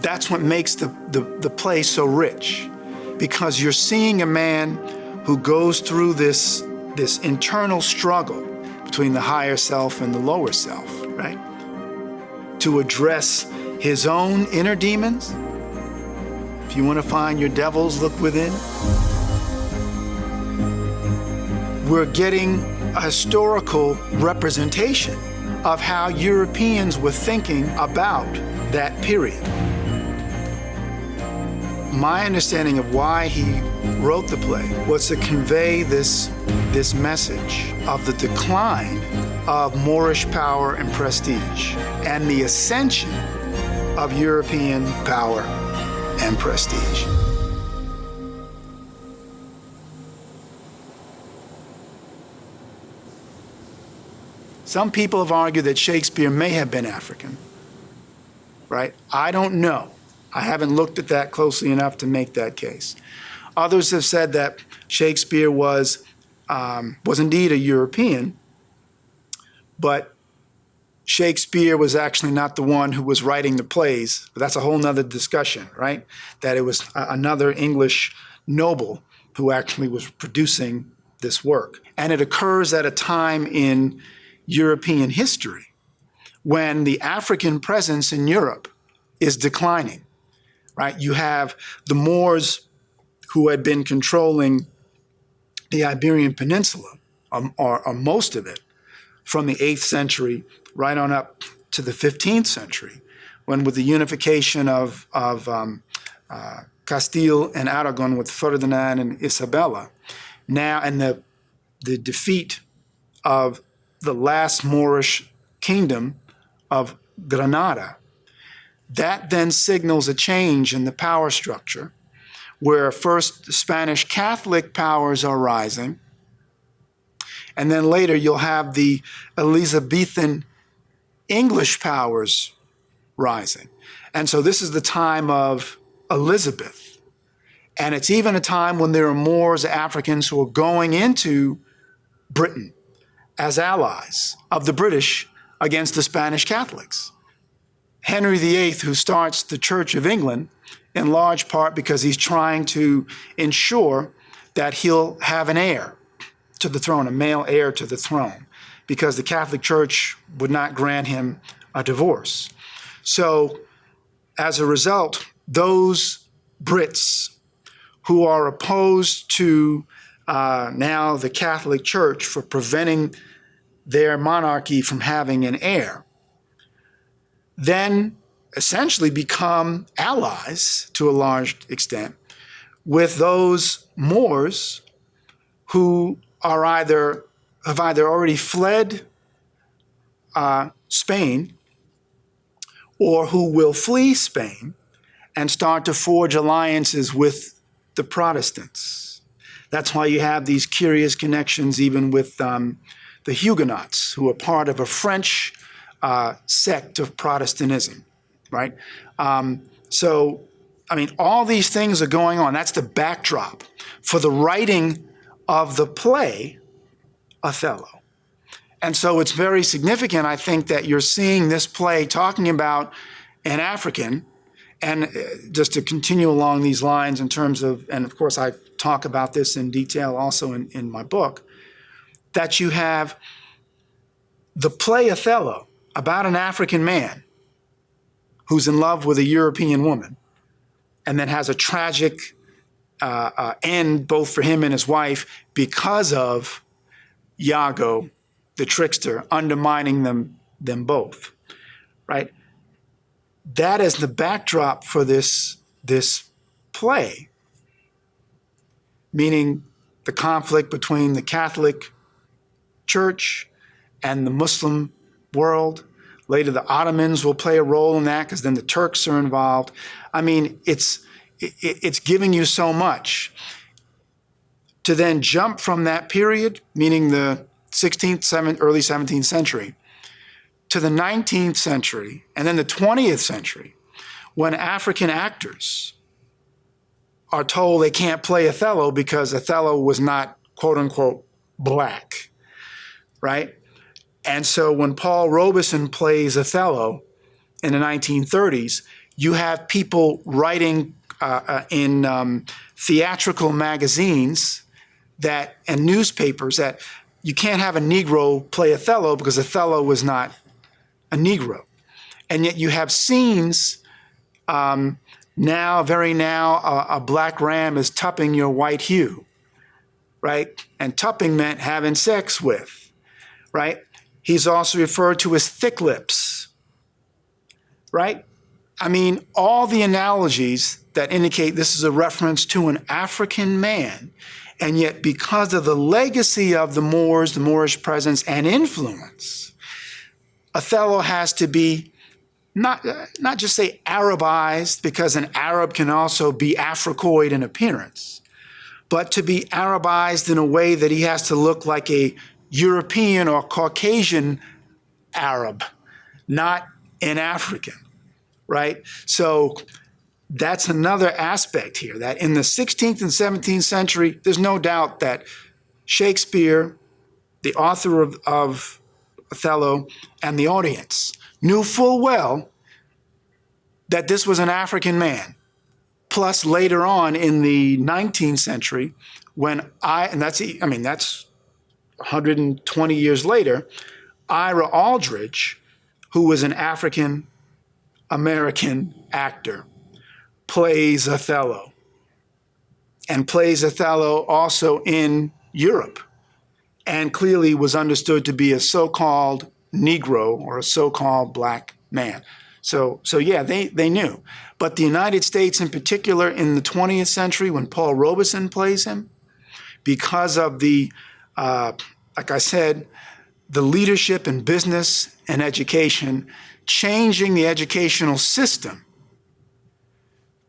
that's what makes the play so rich, because you're seeing a man who goes through this internal struggle between the higher self and the lower self, right? To address his own inner demons. If you want to find your devils, look within. We're getting a historical representation of how Europeans were thinking about that period. My understanding of why he wrote the play was to convey this message of the decline of Moorish power and prestige and the ascension of European power and prestige. Some people have argued that Shakespeare may have been African, right? I don't know. I haven't looked at that closely enough to make that case. Others have said that Shakespeare was indeed a European, but Shakespeare was actually not the one who was writing the plays. But that's a whole nother discussion, right? That it was another English noble who actually was producing this work. And it occurs at a time in European history when the African presence in Europe is declining, right? You have the Moors who had been controlling the Iberian Peninsula, or most of it, from the 8th century right on up to the 15th century, when with the unification of Castile and Aragon with Ferdinand and Isabella, now, and the defeat of the last Moorish kingdom of Granada, that then signals a change in the power structure, where first the Spanish Catholic powers are rising, and then later you'll have the Elizabethan English powers rising. And so this is the time of Elizabeth. And it's even a time when there are Moors, Africans, who are going into Britain as allies of the British against the Spanish Catholics. Henry VIII, who starts the Church of England, in large part because he's trying to ensure that he'll have an heir to the throne, a male heir to the throne, because the Catholic Church would not grant him a divorce. So as a result, those Brits who are opposed to now the Catholic Church for preventing their monarchy from having an heir, then essentially become allies to a large extent with those Moors who are have either already fled Spain or who will flee Spain and start to forge alliances with the Protestants. That's why you have these curious connections even with the Huguenots, who are part of a French sect of Protestantism, right? So, I mean, all these things are going on. That's the backdrop for the writing of the play, Othello. And so it's very significant, I think, that you're seeing this play talking about an African, and just to continue along these lines in terms of, and of course I talk about this in detail also in my book, that you have the play Othello about an African man who's in love with a European woman and then has a tragic end both for him and his wife because of Iago, the trickster, undermining them both, right? That is the backdrop for this play, meaning the conflict between the Catholic Church and the Muslim world. Later, the Ottomans will play a role in that because then the Turks are involved. I mean, it's giving you so much. To then jump from that period, meaning the 16th, early 17th century, to the 19th century, and then the 20th century, when African actors are told they can't play Othello because Othello was not, quote unquote, black, right? And so when Paul Robeson plays Othello in the 1930s, You have people writing in theatrical magazines and newspapers that you can't have a Negro play Othello because Othello was not a Negro. And yet you have scenes now, a black ram is tupping your white hue, right? And tupping meant having sex with, right? He's also referred to as thick lips, right? I mean, all the analogies that indicate this is a reference to an African man, and yet because of the legacy of the Moors, the Moorish presence and influence, Othello has to be not just say Arabized, because an Arab can also be Africoid in appearance, but to be Arabized in a way that he has to look like a European or Caucasian Arab, not an African, right? So that's another aspect here, that in the 16th and 17th century, there's no doubt that Shakespeare, the author of Othello, and the audience knew full well that this was an African man. Plus, later on in the 19th century, that's 120 years later, Ira Aldridge, who was an African American actor, plays Othello, and plays Othello also in Europe, and clearly was understood to be a so-called Negro or a so-called black man. So yeah, they knew. But the United States in particular in the 20th century, when Paul Robeson plays him, because of the, like I said, the leadership in business and education, changing the educational system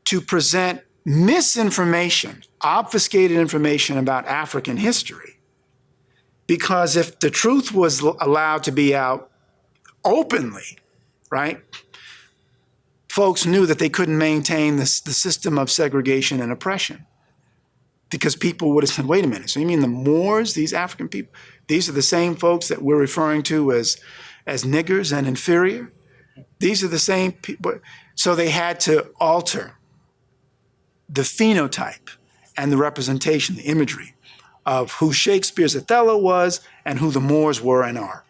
to present misinformation, obfuscated information about African history. Because if the truth was allowed to be out openly, right, folks knew that they couldn't maintain the system of segregation and oppression. Because people would have said, wait a minute, so you mean the Moors, these African people, these are the same folks that we're referring to as niggers and inferior? These are the same people. So they had to alter the phenotype and the representation, the imagery of who Shakespeare's Othello was and who the Moors were and are.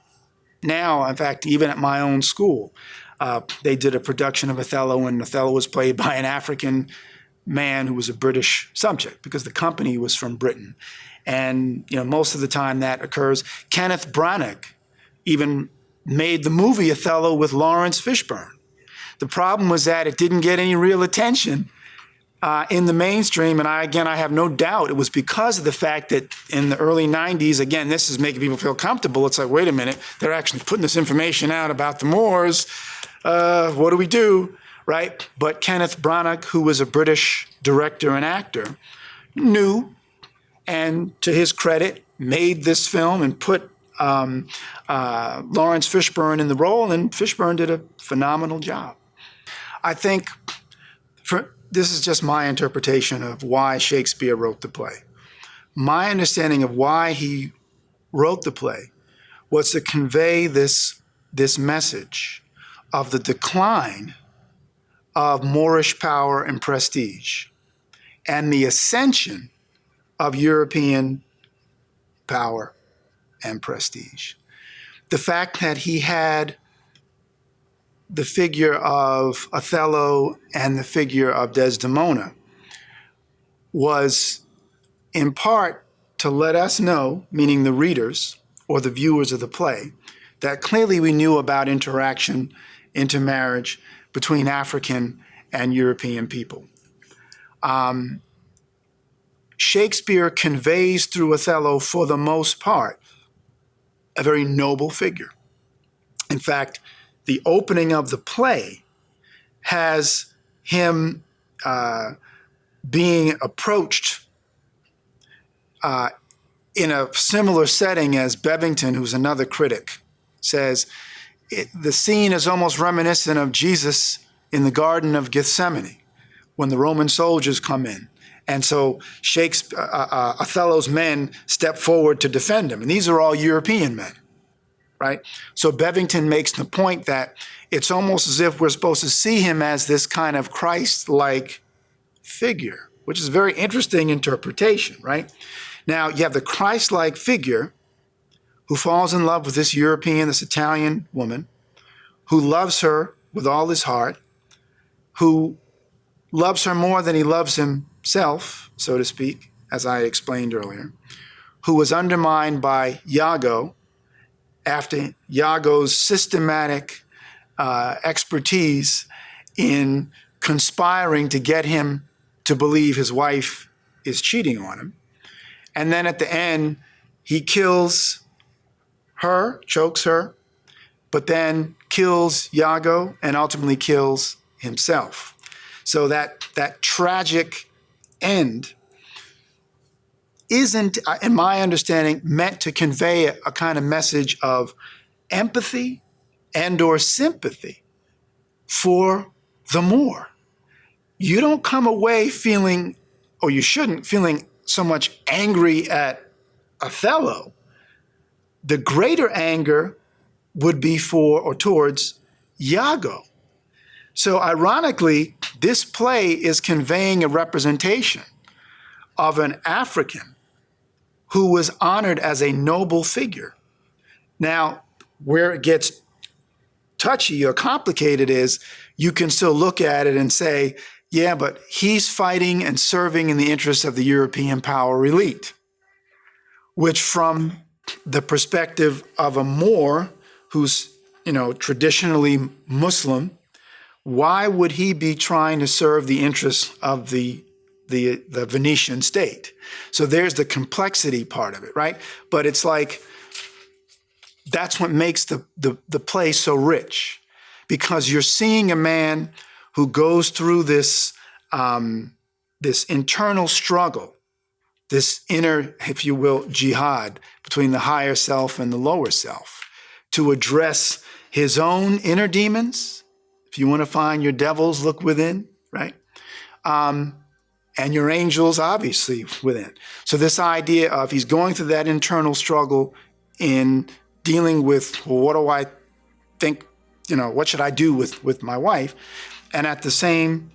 Now, in fact, even at my own school, they did a production of Othello, and Othello was played by an African man who was a British subject because the company was from Britain. And most of the time that occurs. Kenneth Branagh even made the movie Othello with Lawrence Fishburne. The problem was that it didn't get any real attention in the mainstream, and I have no doubt it was because of the fact that in the early 90s, again, this is making people feel comfortable. It's like, wait a minute, they're actually putting this information out about the Moors. What do we do, right? But Kenneth Branagh, who was a British director and actor, knew, and to his credit, made this film and put Lawrence Fishburne in the role, and Fishburne did a phenomenal job. I think this is just my interpretation of why Shakespeare wrote the play. My understanding of why he wrote the play was to convey this message of the decline of Moorish power and prestige and the ascension of European power and prestige. The fact that he had the figure of Othello and the figure of Desdemona was in part to let us know, meaning the readers or the viewers of the play, that clearly we knew about intermarriage between African and European people. Shakespeare conveys through Othello, for the most part, a very noble figure. In fact, the opening of the play has him being approached in a similar setting as Bevington, who's another critic, says. The scene is almost reminiscent of Jesus in the Garden of Gethsemane when the Roman soldiers come in. And so Othello's men step forward to defend him. And these are all European men, right? So Bevington makes the point that it's almost as if we're supposed to see him as this kind of Christ-like figure, which is a very interesting interpretation, right? Now, you have the Christ-like figure who falls in love with this European, this Italian woman, who loves her with all his heart, who loves her more than he loves himself, so to speak, as I explained earlier, who was undermined by Iago after Iago's systematic expertise in conspiring to get him to believe his wife is cheating on him. And then at the end, he kills her, chokes her, but then kills Iago and ultimately kills himself. So that tragic end isn't, in my understanding, meant to convey a kind of message of empathy and or sympathy for the Moor. You don't come away feeling, or you shouldn't, feeling so much angry at Othello. The greater anger would be for or towards Iago. So ironically, this play is conveying a representation of an African who was honored as a noble figure. Now, where it gets touchy or complicated is you can still look at it and say, yeah, but he's fighting and serving in the interests of the European power elite, which from the perspective of a Moor who's, traditionally Muslim, why would he be trying to serve the interests of the Venetian state? So there's the complexity part of it, right? But it's like, that's what makes the play so rich, because you're seeing a man who goes through this internal struggle, this inner, if you will, jihad between the higher self and the lower self, to address his own inner demons. If you want to find your devils, look within, right? And your angels, obviously, within. So this idea of he's going through that internal struggle in dealing with, well, what do I think, what should I do with my wife? And at the same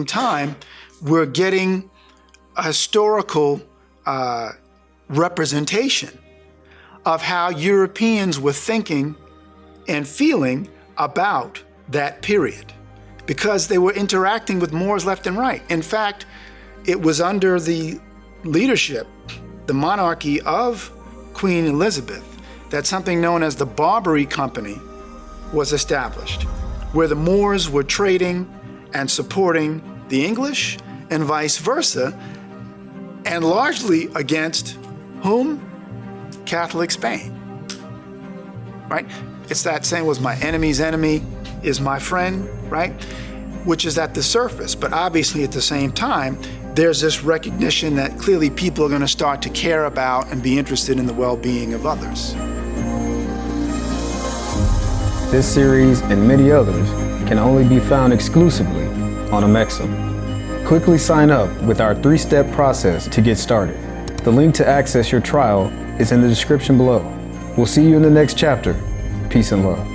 time, we're getting a historical representation of how Europeans were thinking and feeling about that period, because they were interacting with Moors left and right. In fact, it was under the leadership, the monarchy of Queen Elizabeth, that something known as the Barbary Company was established, where the Moors were trading and supporting the English and vice versa, and largely against whom? Catholic Spain, right? It's that saying, was my enemy's enemy is my friend, right? Which is at the surface, but obviously at the same time, there's this recognition that clearly people are going to start to care about and be interested in the well-being of others. This series and many others can only be found exclusively on Amexem. Quickly sign up with our 3-step process to get started. The link to access your trial is in the description below. We'll see you in the next chapter. Peace and love.